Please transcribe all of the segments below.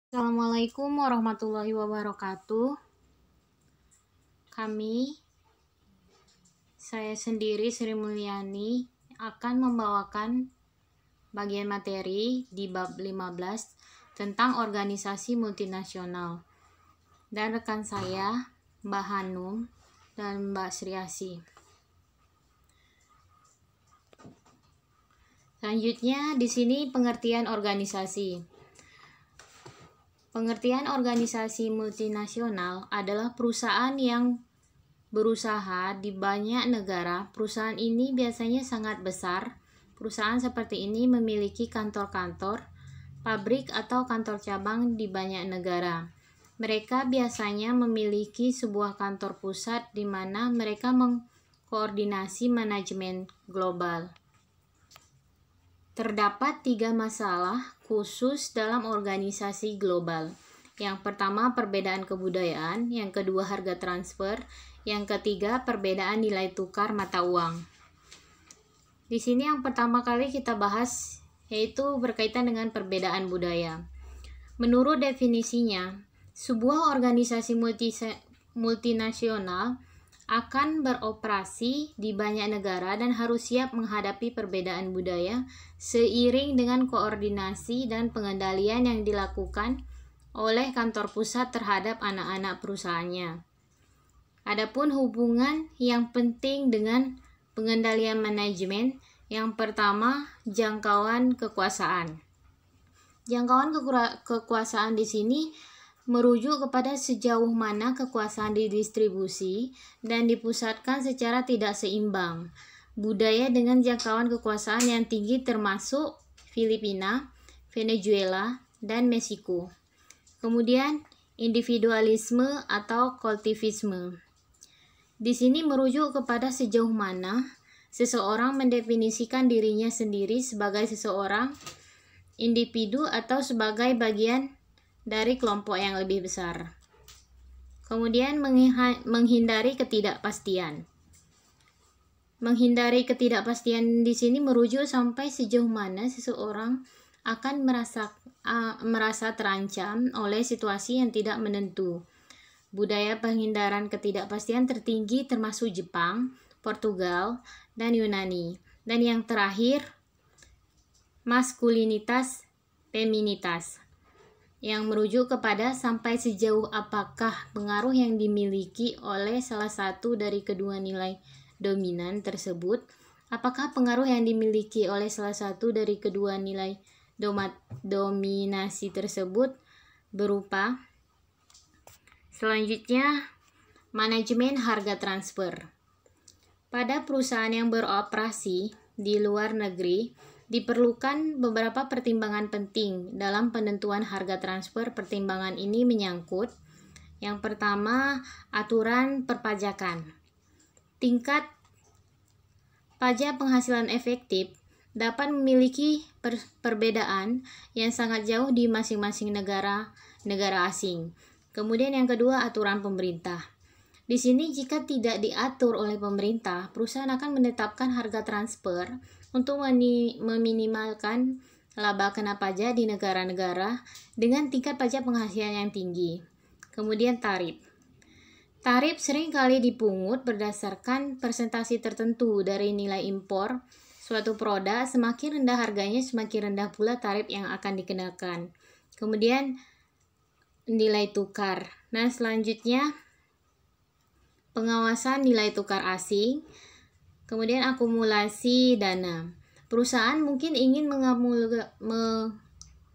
Assalamualaikum warahmatullahi wabarakatuh. Saya sendiri Sri Mulyani akan membawakan bagian materi di bab 15 tentang organisasi multinasional. Dan rekan saya, Mbak Hanum dan Mbak Sriasi. Selanjutnya di sini pengertian organisasi. Pengertian organisasi multinasional adalah perusahaan yang berusaha di banyak negara. Perusahaan ini biasanya sangat besar. Perusahaan seperti ini memiliki kantor-kantor, pabrik atau kantor cabang di banyak negara. Mereka biasanya memiliki sebuah kantor pusat di mana mereka mengkoordinasi manajemen global. Terdapat 3 masalah khusus dalam organisasi global. Yang pertama, perbedaan kebudayaan. Yang kedua, harga transfer. Yang ketiga, perbedaan nilai tukar mata uang. Di sini yang pertama kali kita bahas yaitu berkaitan dengan perbedaan budaya. Menurut definisinya, sebuah organisasi multinasional akan beroperasi di banyak negara dan harus siap menghadapi perbedaan budaya seiring dengan koordinasi dan pengendalian yang dilakukan oleh kantor pusat terhadap anak-anak perusahaannya. Adapun hubungan yang penting dengan pengendalian manajemen, yang pertama, jangkauan kekuasaan. Jangkauan kekuasaan di sini merujuk kepada sejauh mana kekuasaan didistribusi dan dipusatkan secara tidak seimbang. Budaya dengan jangkauan kekuasaan yang tinggi termasuk Filipina, Venezuela, dan Meksiko. Kemudian, individualisme atau kolektivisme. Di sini merujuk kepada sejauh mana seseorang mendefinisikan dirinya sendiri sebagai seseorang individu atau sebagai bagian dari kelompok yang lebih besar. Kemudian menghindari ketidakpastian. Menghindari ketidakpastian di sini merujuk sampai sejauh mana seseorang akan merasa terancam oleh situasi yang tidak menentu. Budaya penghindaran ketidakpastian tertinggi termasuk Jepang, Portugal, dan Yunani. Dan yang terakhir, maskulinitas, feminitas, yang merujuk kepada sampai sejauh apakah pengaruh yang dimiliki oleh salah satu dari kedua nilai dominan tersebut, apakah pengaruh yang dimiliki oleh salah satu dari kedua nilai dominasi tersebut berupa selanjutnya manajemen harga transfer. Pada perusahaan yang beroperasi di luar negeri, diperlukan beberapa pertimbangan penting dalam penentuan harga transfer. Pertimbangan ini menyangkut yang pertama, aturan perpajakan. Tingkat pajak penghasilan efektif dapat memiliki perbedaan yang sangat jauh di masing-masing negara asing. Kemudian yang kedua, aturan pemerintah. Di sini jika tidak diatur oleh pemerintah, perusahaan akan menetapkan harga transfer untuk meminimalkan laba kena pajak di negara-negara dengan tingkat pajak penghasilan yang tinggi. Kemudian tarif. Tarif seringkali dipungut berdasarkan persentase tertentu dari nilai impor suatu produk. Semakin rendah harganya, semakin rendah pula tarif yang akan dikenakan. Kemudian nilai tukar. Nah, selanjutnya pengawasan nilai tukar asing. Kemudian akumulasi dana. Perusahaan mungkin ingin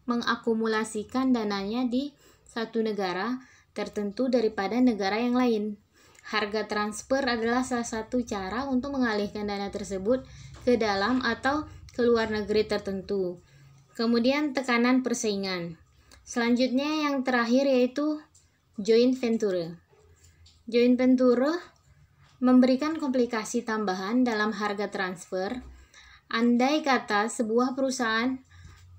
mengakumulasikan dananya di satu negara tertentu daripada negara yang lain. Harga transfer adalah salah satu cara untuk mengalihkan dana tersebut ke dalam atau ke luar negeri tertentu. Kemudian tekanan persaingan. Selanjutnya yang terakhir yaitu joint venture. Joint venture memberikan komplikasi tambahan dalam harga transfer. Andai kata sebuah perusahaan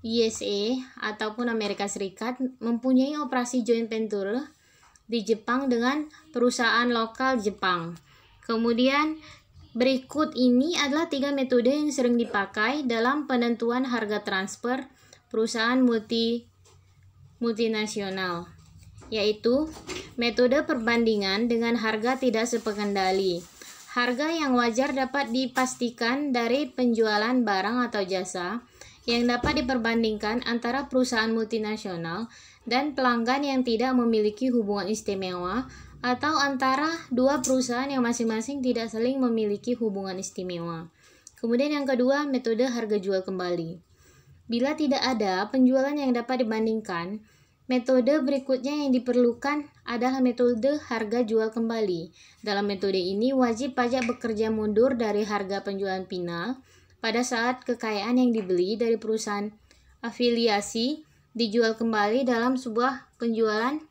USA ataupun Amerika Serikat mempunyai operasi joint venture di Jepang dengan perusahaan lokal Jepang. Kemudian berikut ini adalah 3 metode yang sering dipakai dalam penentuan harga transfer perusahaan multinasional, yaitu metode perbandingan dengan harga tidak sepengendali. Harga yang wajar dapat dipastikan dari penjualan barang atau jasa yang dapat diperbandingkan antara perusahaan multinasional dan pelanggan yang tidak memiliki hubungan istimewa atau antara dua perusahaan yang masing-masing tidak saling memiliki hubungan istimewa. Kemudian yang kedua, metode harga jual kembali. Bila tidak ada penjualan yang dapat dibandingkan, metode berikutnya yang diperlukan adalah metode harga jual kembali. Dalam metode ini, wajib pajak bekerja mundur dari harga penjualan final pada saat kekayaan yang dibeli dari perusahaan afiliasi dijual kembali dalam sebuah penjualan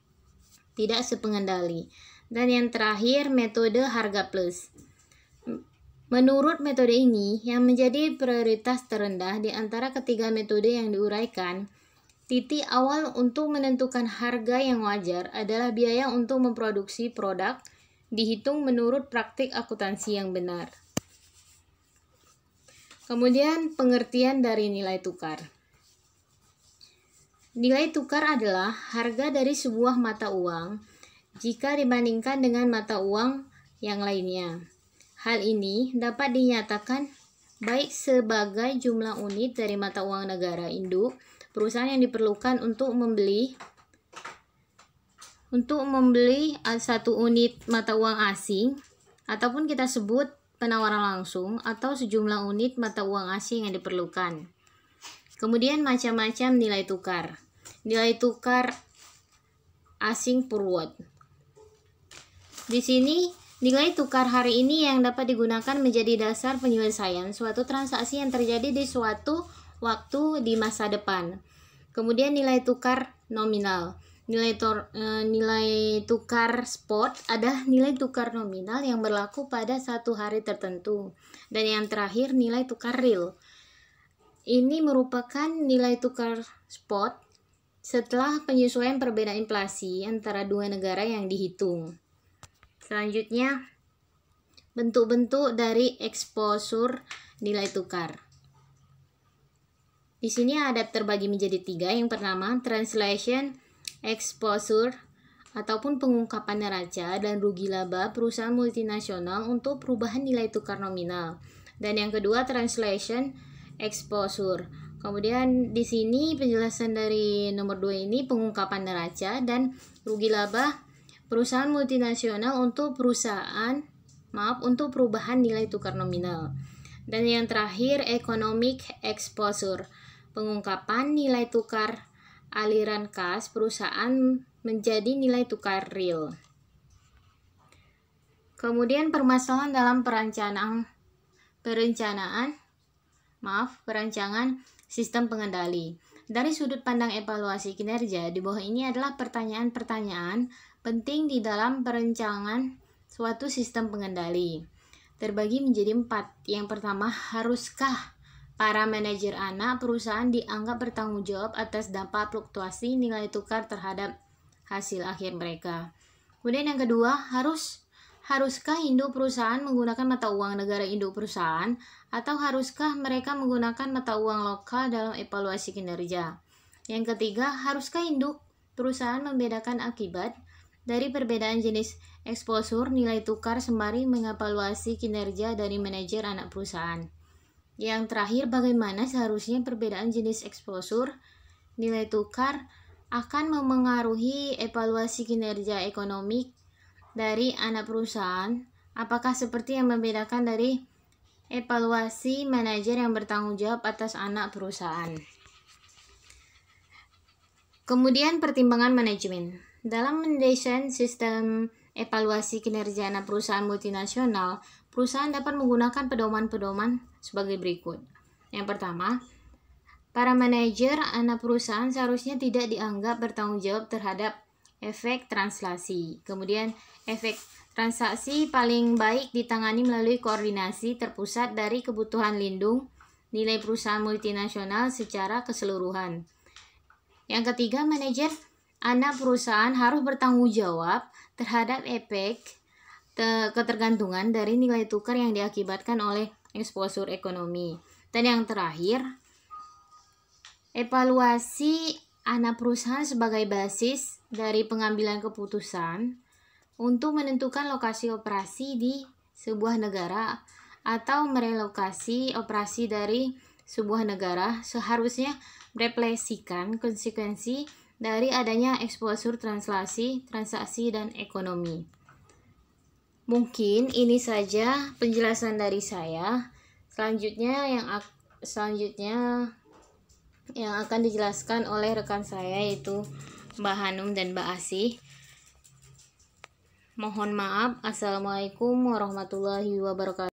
tidak sepengendali. Dan yang terakhir, metode harga plus. Menurut metode ini, yang menjadi prioritas terendah di antara ketiga metode yang diuraikan, titik awal untuk menentukan harga yang wajar adalah biaya untuk memproduksi produk dihitung menurut praktik akuntansi yang benar. Kemudian pengertian dari nilai tukar. Nilai tukar adalah harga dari sebuah mata uang jika dibandingkan dengan mata uang yang lainnya. Hal ini dapat dinyatakan baik sebagai jumlah unit dari mata uang negara induk perusahaan yang diperlukan untuk membeli satu unit mata uang asing, ataupun kita sebut penawaran langsung atau sejumlah unit mata uang asing yang diperlukan. Kemudian macam-macam nilai tukar. Nilai tukar asing forward. Di sini nilai tukar hari ini yang dapat digunakan menjadi dasar penyelesaian suatu transaksi yang terjadi di suatu waktu di masa depan. Kemudian nilai tukar nominal. Nilai tukar spot adalah nilai tukar nominal yang berlaku pada satu hari tertentu. Dan yang terakhir nilai tukar real. Ini merupakan nilai tukar spot setelah penyesuaian perbedaan inflasi antara dua negara yang dihitung. Selanjutnya, bentuk-bentuk dari eksposur nilai tukar. Di sini ada terbagi menjadi 3. Yang pertama, translation exposure ataupun pengungkapan neraca dan rugi laba perusahaan multinasional untuk perubahan nilai tukar nominal. Dan yang kedua, translation exposure. Kemudian di sini penjelasan dari nomor 2 ini pengungkapan neraca dan rugi laba perusahaan multinasional untuk perubahan nilai tukar nominal. Dan yang terakhir, economic exposure. Pengungkapan nilai tukar aliran kas perusahaan menjadi nilai tukar real. Kemudian permasalahan dalam perancangan sistem pengendali. Dari sudut pandang evaluasi kinerja, di bawah ini adalah pertanyaan-pertanyaan penting di dalam perencanaan suatu sistem pengendali. Terbagi menjadi 4. Yang pertama, haruskah para manajer anak perusahaan dianggap bertanggung jawab atas dampak fluktuasi nilai tukar terhadap hasil akhir mereka? Kemudian yang kedua, haruskah induk perusahaan menggunakan mata uang negara induk perusahaan atau haruskah mereka menggunakan mata uang lokal dalam evaluasi kinerja? Yang ketiga, haruskah induk perusahaan membedakan akibat dari perbedaan jenis eksposur nilai tukar sembari mengevaluasi kinerja dari manajer anak perusahaan? Yang terakhir, bagaimana seharusnya perbedaan jenis eksposur nilai tukar akan memengaruhi evaluasi kinerja ekonomi dari anak perusahaan? Apakah seperti yang membedakan dari evaluasi manajer yang bertanggung jawab atas anak perusahaan? Kemudian pertimbangan manajemen. Dalam mendesain sistem evaluasi kinerja anak perusahaan multinasional, perusahaan dapat menggunakan pedoman-pedoman sebagai berikut. Yang pertama, para manajer anak perusahaan seharusnya tidak dianggap bertanggung jawab terhadap efek translasi. Kemudian, efek transaksi paling baik ditangani melalui koordinasi terpusat dari kebutuhan lindung nilai perusahaan multinasional secara keseluruhan. Yang ketiga, manajer anak perusahaan harus bertanggung jawab terhadap efek ketergantungan dari nilai tukar yang diakibatkan oleh eksposur ekonomi. Dan yang terakhir, evaluasi anak perusahaan sebagai basis dari pengambilan keputusan untuk menentukan lokasi operasi di sebuah negara atau merelokasi operasi dari sebuah negara seharusnya merefleksikan konsekuensi dari adanya eksposur translasi, transaksi, dan ekonomi. Mungkin ini saja penjelasan dari saya. Selanjutnya yang akan dijelaskan oleh rekan saya yaitu Mbak Hanum dan Mbak Asih. Mohon maaf. Assalamualaikum warahmatullahi wabarakatuh.